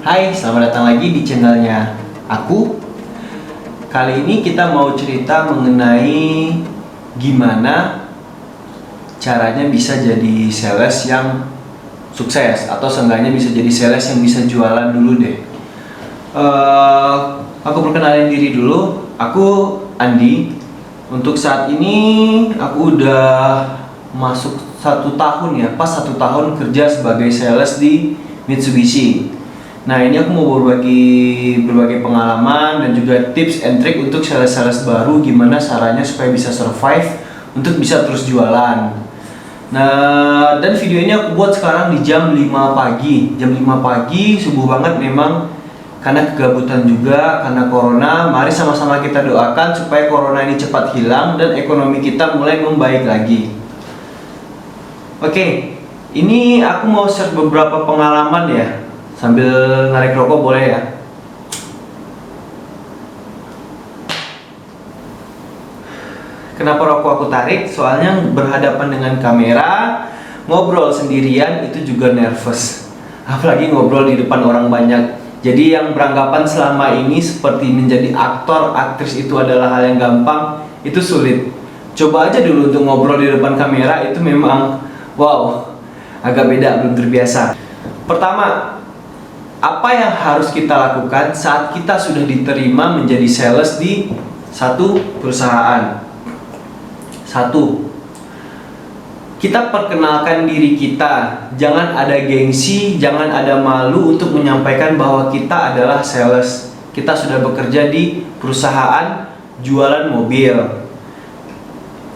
Hai, selamat datang lagi di channelnya aku. Kali ini kita mau cerita mengenai gimana caranya bisa jadi sales yang sukses, atau seenggaknya bisa jadi sales yang bisa jualan dulu deh. Aku perkenalin diri dulu. Aku Andi. Untuk saat ini aku udah masuk 1 tahun ya, pas 1 tahun kerja sebagai sales di Mitsubishi. Nah, ini aku mau berbagi berbagai pengalaman dan juga tips and trick untuk sales-sales baru, gimana caranya supaya bisa survive untuk bisa terus jualan. Nah, dan video ini aku buat sekarang di jam 5 pagi. Jam 5 pagi, subuh banget memang, karena kegabutan juga, karena corona. Mari sama-sama kita doakan supaya corona ini cepat hilang dan ekonomi kita mulai membaik lagi. Oke, ini aku mau share beberapa pengalaman ya. Sambil narik rokok boleh ya. Kenapa rokok aku tarik? Soalnya berhadapan dengan kamera, ngobrol sendirian itu juga nervous. Apalagi ngobrol di depan orang banyak. Jadi yang beranggapan selama ini seperti menjadi aktor, aktris itu adalah hal yang gampang, itu sulit. Coba aja dulu untuk ngobrol di depan kamera, itu memang wow, agak beda, belum terbiasa. Pertama, apa yang harus kita lakukan saat kita sudah diterima menjadi sales di satu perusahaan? Satu, kita perkenalkan diri kita. Jangan ada gengsi, jangan ada malu untuk menyampaikan bahwa kita adalah sales. Kita sudah bekerja di perusahaan jualan mobil.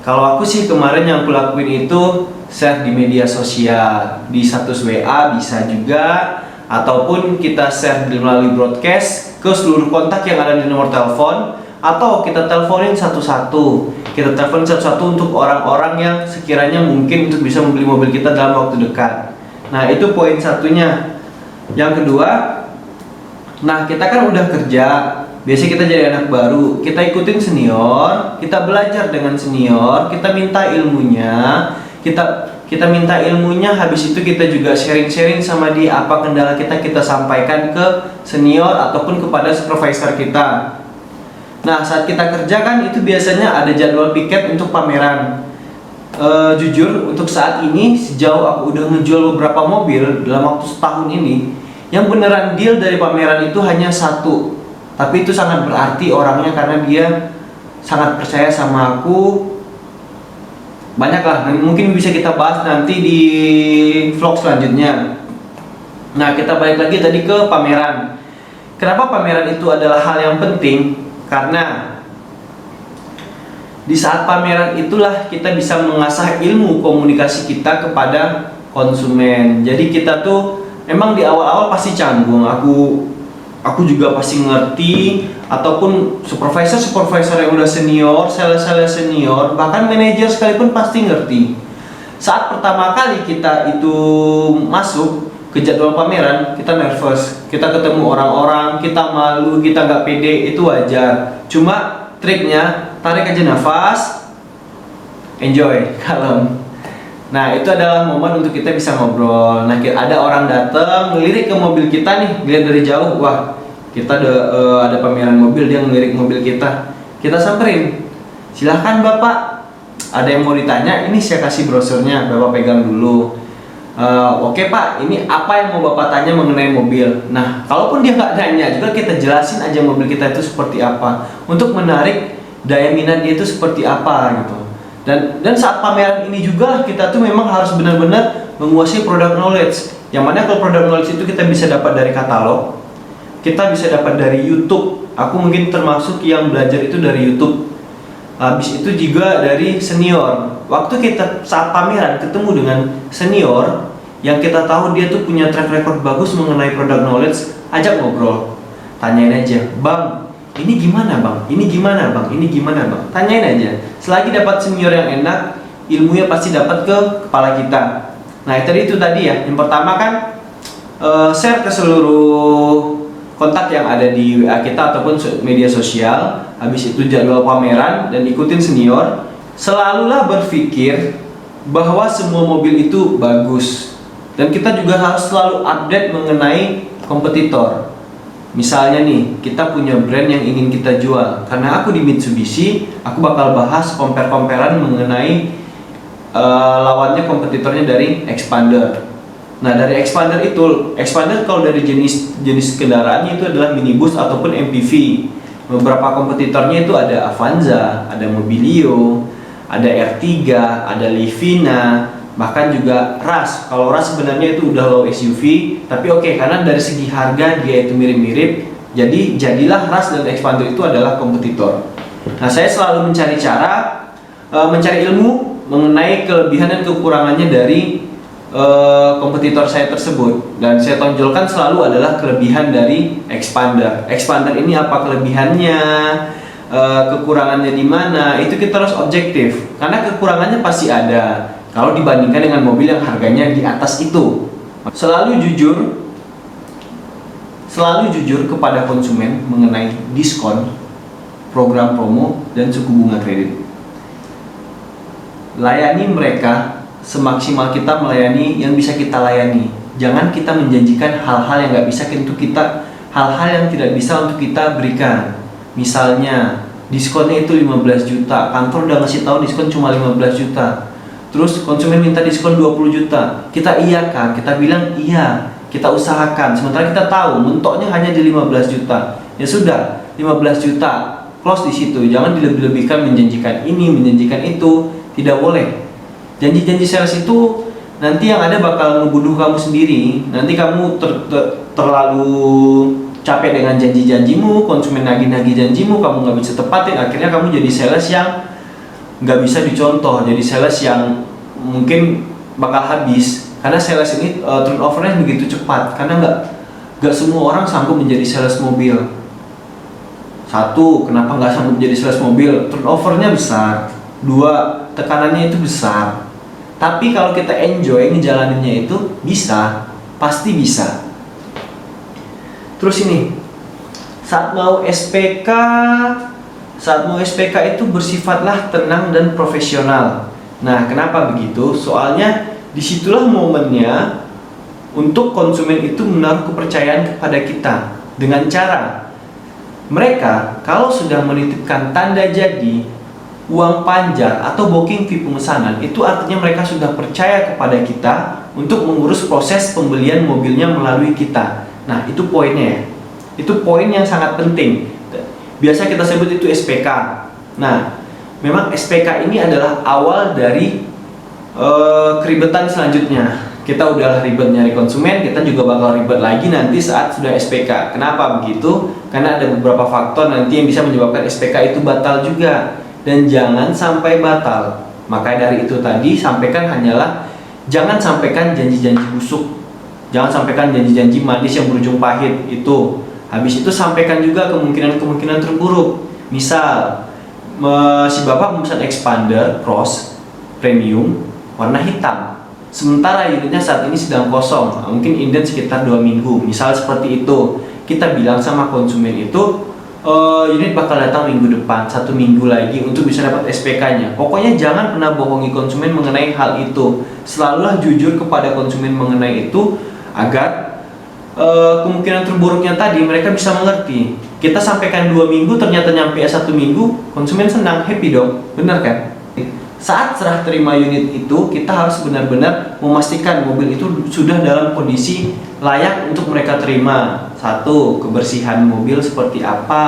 Kalau aku sih kemarin yang aku lakuin itu share di media sosial, di status WA bisa juga, ataupun kita share melalui broadcast ke seluruh kontak yang ada di nomor telepon, atau kita teleponin satu-satu. Kita telepon satu-satu untuk orang-orang yang sekiranya mungkin untuk bisa membeli mobil kita dalam waktu dekat. Nah, itu poin satunya. Yang kedua, nah kita kan udah kerja, biasanya kita jadi anak baru, kita ikutin senior, kita belajar dengan senior, kita minta ilmunya, kita minta ilmunya, habis itu kita juga sharing-sharing sama dia apa kendala kita sampaikan ke senior ataupun kepada supervisor kita. Nah, saat kita kerja kan itu biasanya ada jadwal piket untuk pameran. Jujur untuk saat ini, sejauh aku udah ngejual beberapa mobil dalam waktu setahun ini, yang beneran deal dari pameran itu hanya satu. Tapi itu sangat berarti orangnya, karena dia sangat percaya sama aku. Banyak lah, mungkin bisa kita bahas nanti di vlog selanjutnya. Nah, kita balik lagi tadi ke pameran. Kenapa pameran itu adalah hal yang penting? Karena di saat pameran itulah kita bisa mengasah ilmu komunikasi kita kepada konsumen. Jadi kita tuh emang di awal-awal pasti canggung. Aku juga pasti ngerti, ataupun supervisor yang udah senior, sales senior, bahkan manajer sekalipun pasti ngerti. Saat pertama kali kita itu masuk ke jadwal pameran, kita nervous, kita ketemu orang-orang, kita malu, kita nggak pede, itu wajar. Cuma triknya, tarik aja nafas, enjoy, kalem. Nah, itu adalah momen untuk kita bisa ngobrol. Nah, ada orang datang ngelirik ke mobil kita nih, lihat dari jauh, wah, kita ada pameran mobil, dia ngelirik mobil kita. Kita samperin, silahkan Bapak, ada yang mau ditanya, ini saya kasih brosurnya, Bapak pegang dulu. Oke Pak, ini apa yang mau Bapak tanya mengenai mobil? Nah, kalaupun dia nggak nanya juga, kita jelasin aja mobil kita itu seperti apa, untuk menarik daya minat dia itu seperti apa gitu. Dan saat pameran ini juga kita tuh memang harus benar-benar menguasai product knowledge. Yang mana kalau product knowledge itu kita bisa dapat dari katalog, kita bisa dapat dari YouTube. Aku mungkin termasuk yang belajar itu dari YouTube. Habis itu juga dari senior. Waktu kita saat pameran ketemu dengan senior yang kita tahu dia tuh punya track record bagus mengenai product knowledge, ajak ngobrol. Tanyain aja, "Bang, ini gimana Bang? Ini gimana Bang? Ini gimana Bang?" Tanyain aja. Selagi dapat senior yang enak, ilmunya pasti dapat ke kepala kita. Nah, itu tadi ya. Yang pertama kan share ke seluruh kontak yang ada di WA kita ataupun media sosial. Habis itu jadwal pameran dan ikutin senior. Selalulah berpikir bahwa semua mobil itu bagus, dan kita juga harus selalu update mengenai kompetitor. Misalnya nih, kita punya brand yang ingin kita jual. Karena aku di Mitsubishi, aku bakal bahas compare-comparean mengenai lawannya kompetitornya dari Xpander. Nah, dari Xpander kalau dari jenis kendaraannya itu adalah minibus ataupun MPV. Beberapa kompetitornya itu ada Avanza, ada Mobilio, ada R3, ada Livina, bahkan juga Rush. Kalau Rush sebenarnya itu udah low SUV, tapi oke, karena dari segi harga dia itu mirip-mirip, jadi jadilah Rush dan Xpander itu adalah kompetitor. Nah, saya selalu mencari mencari ilmu mengenai kelebihan dan kekurangannya dari kompetitor saya tersebut, dan saya tonjolkan selalu adalah kelebihan dari Xpander. Xpander ini apa kelebihannya, kekurangannya di mana, itu kita harus objektif, karena kekurangannya pasti ada kalau dibandingkan dengan mobil yang harganya di atas itu. Selalu jujur kepada konsumen mengenai diskon, program promo, dan suku bunga kredit. Layani mereka semaksimal kita melayani yang bisa kita layani. Jangan kita menjanjikan hal-hal yang nggak bisa untuk kita, hal-hal yang tidak bisa untuk kita berikan. Misalnya diskonnya itu 15 juta, kantor udah ngasih tahu diskon cuma 15 juta. Terus konsumen minta diskon 20 juta. Kita iyakan, kita bilang iya, kita usahakan. Sementara kita tahu mentoknya hanya di 15 juta. Ya sudah, 15 juta close di situ. Jangan dilebih-lebihkan menjanjikan ini, menjanjikan itu. Tidak boleh. Janji-janji sales itu nanti yang ada bakal ngebunuh kamu sendiri. Nanti kamu terlalu capek dengan janji-janjimu, konsumen nagih-nagih janjimu, kamu nggak bisa tepatin. Akhirnya kamu jadi sales yang nggak bisa dicontoh, jadi sales yang mungkin bakal habis. Karena sales ini turnovernya begitu cepat. Karena nggak semua orang sanggup menjadi sales mobil. Satu, kenapa nggak sanggup menjadi sales mobil? Turnovernya besar. Dua, tekanannya itu besar. Tapi kalau kita enjoy ngejalaninnya itu bisa, pasti bisa. Terus ini, saat mau SPK itu bersifatlah tenang dan profesional. Nah, kenapa begitu? Soalnya disitulah momennya untuk konsumen itu menaruh kepercayaan kepada kita dengan cara mereka kalau sudah menitipkan tanda jadi, uang panjar atau booking fee pemesanan, itu artinya mereka sudah percaya kepada kita untuk mengurus proses pembelian mobilnya melalui kita. Nah, itu poinnya ya. Itu poin yang sangat penting. Biasa kita sebut itu SPK. Nah, memang SPK ini adalah awal dari keribetan selanjutnya. Kita udah ribet nyari konsumen, kita juga bakal ribet lagi nanti saat sudah SPK. Kenapa begitu? Karena ada beberapa faktor nanti yang bisa menyebabkan SPK itu batal juga. Dan jangan sampai batal. Maka dari itu tadi sampaikan hanyalah jangan sampaikan janji-janji busuk, jangan sampaikan janji-janji manis yang berujung pahit itu. Habis itu sampaikan juga kemungkinan-kemungkinan terburuk. Misal si bapak memesan Xpander Cross Premium warna hitam, sementara unitnya saat ini sedang kosong, mungkin inden sekitar 2 minggu. Misal seperti itu, kita bilang sama konsumen itu, unit bakal datang minggu depan, 1 minggu lagi untuk bisa dapat SPK-nya. Pokoknya jangan pernah bohongi konsumen mengenai hal itu. Selalulah jujur kepada konsumen mengenai itu agar kemungkinan terburuknya tadi mereka bisa mengerti. Kita sampaikan 2 minggu, ternyata nyampe 1 minggu, konsumen senang, happy dong, benar kan? Saat serah terima unit itu, kita harus benar-benar memastikan mobil itu sudah dalam kondisi layak untuk mereka terima. 1, kebersihan mobil seperti apa.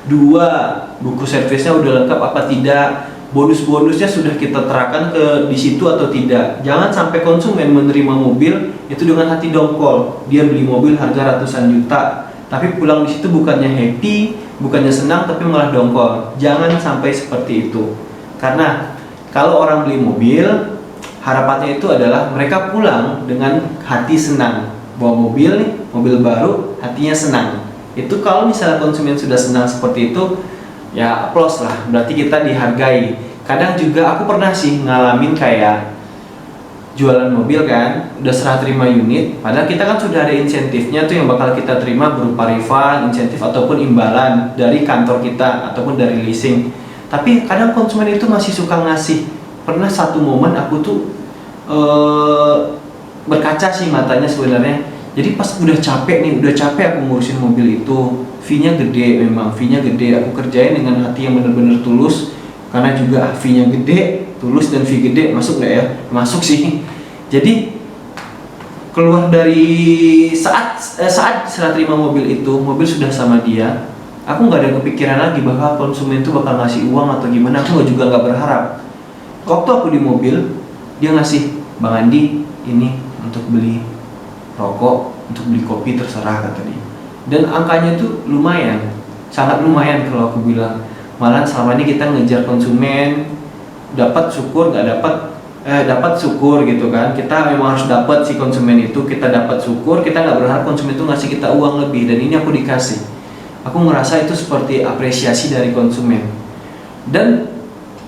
2, buku servisnya udah lengkap apa tidak. Bonus-bonusnya sudah kita terapkan di situ atau tidak. Jangan sampai konsumen menerima mobil itu dengan hati dongkol. Dia beli mobil harga ratusan juta, tapi pulang di situ bukannya happy, bukannya senang, tapi malah dongkol. Jangan sampai seperti itu. Karena kalau orang beli mobil, harapannya itu adalah mereka pulang dengan hati senang. Bawa mobil nih, mobil baru, hatinya senang. Itu kalau misalnya konsumen sudah senang seperti itu, ya applause lah, berarti kita dihargai. Kadang juga aku pernah sih ngalamin kayak jualan mobil kan, udah serah terima unit, padahal kita kan sudah ada insentifnya tuh yang bakal kita terima berupa refund, insentif ataupun imbalan dari kantor kita ataupun dari leasing. Tapi kadang konsumen itu masih suka ngasih. Pernah satu momen aku tuh berkaca sih matanya sebenarnya. Jadi pas udah capek nih, udah capek aku ngurusin mobil itu, fee-nya gede memang, fee-nya gede. Aku kerjain dengan hati yang bener-bener tulus, karena juga fee-nya gede, tulus dan fee gede, masuk nggak ya? Masuk sih. Jadi keluar dari saat serah terima mobil itu, mobil sudah sama dia. Aku nggak ada kepikiran lagi bahwa konsumen itu bakal ngasih uang atau gimana. Aku juga nggak berharap. Waktu aku di mobil, dia ngasih, Bang Andi, ini untuk beli rokok, untuk beli kopi, terserah, kata dia. Dan angkanya tuh lumayan, sangat lumayan kalau aku bilang. Malah selama ini kita ngejar konsumen, dapat syukur, nggak dapat syukur gitu kan. Kita memang harus dapat si konsumen itu, kita dapat syukur, kita nggak berharap konsumen itu ngasih kita uang lebih. Dan ini aku dikasih. Aku ngerasa itu seperti apresiasi dari konsumen. Dan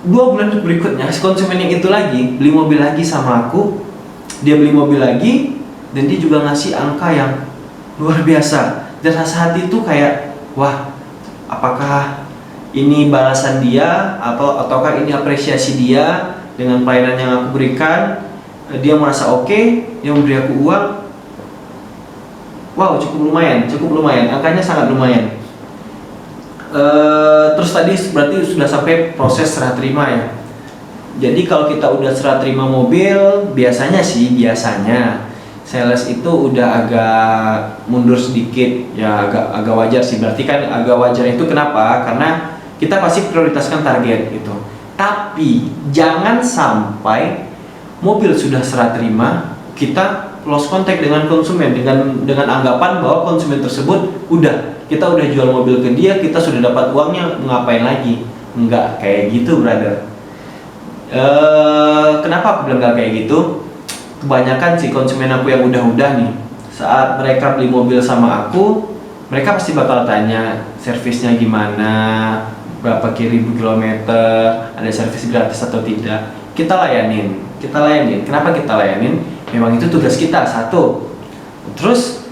2 bulan berikutnya si konsumen yang itu lagi beli mobil lagi sama aku, dia beli mobil lagi, dan dia juga ngasih angka yang luar biasa. Dan rasa hati itu kayak, wah, apakah ini balasan dia ataukah ini apresiasi dia dengan pelayanan yang aku berikan? Dia merasa oke, dia memberi aku uang. Wow, cukup lumayan, angkanya sangat lumayan. Terus tadi berarti sudah sampai proses serah terima ya. Jadi kalau kita udah serah terima mobil, biasanya sales itu udah agak mundur sedikit ya, agak wajar sih. Berarti kan agak wajar itu kenapa? Karena kita pasti prioritaskan target gitu. Tapi jangan sampai mobil sudah serah terima, kita lost contact dengan konsumen dengan anggapan bahwa konsumen tersebut kita udah jual mobil ke dia, kita sudah dapat uangnya, ngapain lagi? Enggak kayak gitu, brother. Kenapa aku bilang enggak kayak gitu? Kebanyakan si konsumen aku yang udah nih, saat mereka beli mobil sama aku, mereka pasti bakal tanya servisnya gimana, berapa ribu kilometer, ada servis gratis atau tidak. Kita layanin. Kenapa kita layanin? Memang itu tugas kita, satu. Terus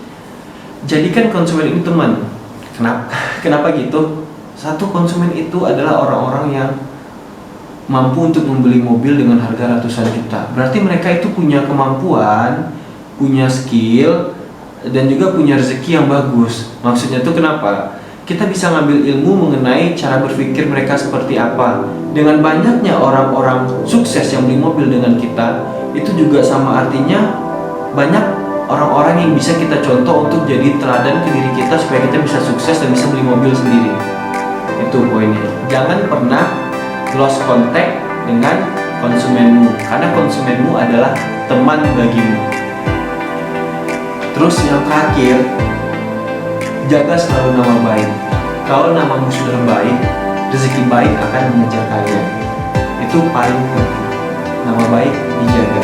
jadikan konsumen ini teman. Kenapa gitu? Satu, konsumen itu adalah orang-orang yang mampu untuk membeli mobil dengan harga ratusan juta. Berarti mereka itu punya kemampuan, punya skill, dan juga punya rezeki yang bagus. Maksudnya itu kenapa? Kita bisa ngambil ilmu mengenai cara berpikir mereka seperti apa. Dengan banyaknya orang-orang sukses yang beli mobil dengan kita, itu juga sama artinya banyak orang-orang yang bisa kita contoh untuk jadi teladan ke diri kita supaya kita bisa sukses dan bisa beli mobil sendiri. Itu poinnya. Jangan pernah lost contact dengan konsumenmu, karena konsumenmu adalah teman bagimu. Terus yang terakhir, jaga selalu nama baik. Kalau namamu sudah baik, rezeki baik akan mengejar kalian. Itu paling penting. Nama baik dijaga.